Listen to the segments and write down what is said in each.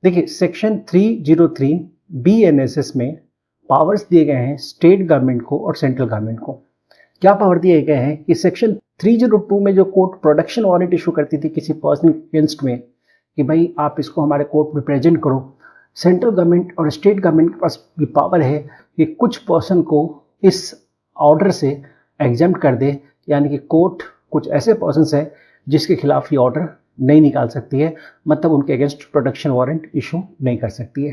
देखिए section 303 BNSS में powers दिए गए हैं स्टेट गवर्नमेंट को और सेंट्रल गवर्नमेंट को। क्या पावर दिए गए हैं कि सेक्शन 302 में जो कोर्ट प्रोडक्शन वारंट इशू करती थी किसी पर्सन अगेंस्ट में कि भाई आप इसको हमारे कोर्ट में प्रेजेंट करो, सेंट्रल गवर्नमेंट और स्टेट गवर्नमेंट के पास ये पावर है कि कुछ पर्सन को इस ऑर्डर से एग्जेम्प्ट कर दे, यानी कि कोर्ट कुछ ऐसे पर्सन्स हैं जिसके खिलाफ ये ऑर्डर नहीं निकाल सकती है, मतलब उनके अगेंस्ट प्रोडक्शन वारंट इशू नहीं कर सकती है।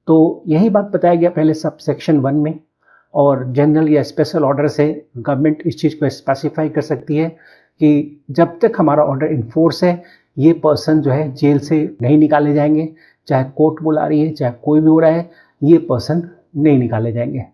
तो यही बात बताया गया पहले सब सेक्शन 1 में, और जनरल या स्पेशल ऑर्डर से गवर्नमेंट इस चीज़ को स्पेसिफाई कर सकती है कि जब तक हमारा ऑर्डर इन्फोर्स है ये पर्सन जो है जेल से नहीं निकाले जाएंगे, चाहे कोर्ट बुला रही है चाहे कोई भी हो रहा है, ये पर्सन नहीं निकाले जाएंगे।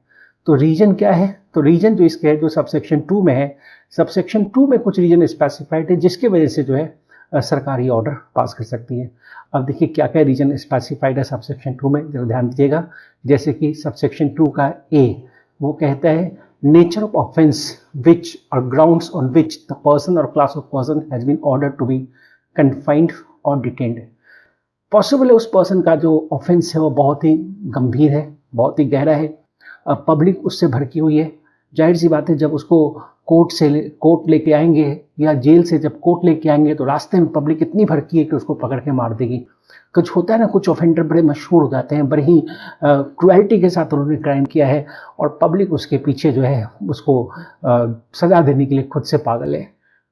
तो रीजन क्या है? तो रीजन जो इसके है जो सबसेक्शन 2 में है, सबसेक्शन 2 में कुछ रीजन स्पेसिफाइड है जिसकी वजह से जो है सरकारी ऑर्डर पास कर सकती है। अब देखिए क्या क्या रीजन स्पेसिफाइड है सबसेक्शन 2 में, जरा ध्यान दीजिएगा। जैसे कि सबसेक्शन 2 का ए वो कहता है nature of offence which or grounds on which the person or class of person has been ordered to be confined or detained. Possible है उस पर्सन का जो ऑफेंस है वो बहुत ही गंभीर है, बहुत ही गहरा है, पब्लिक उससे भड़की हुई है। जाहिर सी बात है जब उसको कोर्ट लेके आएंगे या जेल से जब कोर्ट लेके आएंगे तो रास्ते में पब्लिक इतनी भड़की है कि उसको पकड़ के मार देगी। कुछ होता है ना, कुछ ऑफेंडर बड़े मशहूर हो जाते हैं, बड़ी ही क्रुएल्टी के साथ उन्होंने क्राइम किया है और पब्लिक उसके पीछे जो है उसको सजा देने के लिए खुद से पागल है।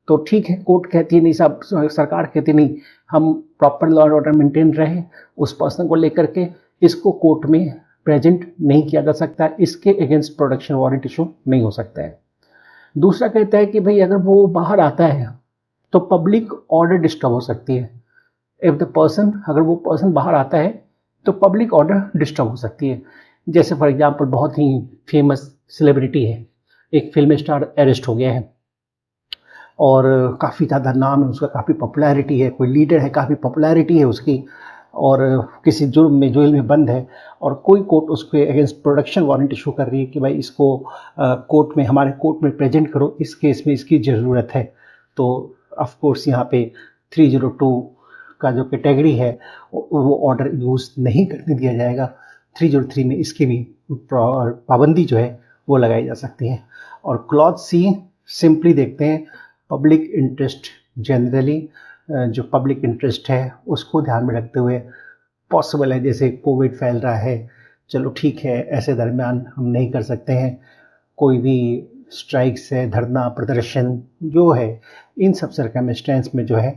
तो ठीक है, कोर्ट कहती है नहीं साहब, सरकार कहती नहीं, हम proper law and order maintain रहे, उस पर्सन को लेकर के इसको कोर्ट में प्रेजेंट नहीं किया जा सकता, इसके अगेंस्ट प्रोडक्शन वारंट इशू नहीं हो सकता है। दूसरा कहता है कि भाई अगर वो बाहर आता है तो पब्लिक ऑर्डर डिस्टर्ब हो सकती है। इफ द पर्सन, अगर वो पर्सन बाहर आता है तो पब्लिक ऑर्डर डिस्टर्ब हो सकती है। जैसे फॉर एग्जांपल बहुत ही फेमस सेलिब्रिटी है, एक फिल्म स्टार अरेस्ट हो गया है और काफ़ी ज़्यादा नाम है उसका, काफ़ी पॉपुलैरिटी है, कोई लीडर है, काफ़ी पॉपुलैरिटी है उसकी, और किसी जुर्म में जेल में बंद है और कोई कोर्ट उसके अगेंस्ट प्रोडक्शन वारंट इशू कर रही है कि भाई इसको कोर्ट में, हमारे कोर्ट में प्रेजेंट करो, इस केस में इसकी ज़रूरत है। तो ऑफ कोर्स यहाँ पे 302 का जो कैटेगरी है वो ऑर्डर यूज़ नहीं करने दिया जाएगा। 303 में इसकी भी पाबंदी जो है वो लगाई जा सकती है। और क्लॉज सी सिंपली देखते हैं पब्लिक इंटरेस्ट, जनरली जो पब्लिक इंटरेस्ट है उसको ध्यान में रखते हुए पॉसिबल है, जैसे कोविड फैल रहा है, चलो ठीक है ऐसे दरमियान हम नहीं कर सकते हैं, कोई भी स्ट्राइक्स है, धरना प्रदर्शन जो है, इन सब सर्कमस्टेंस में जो है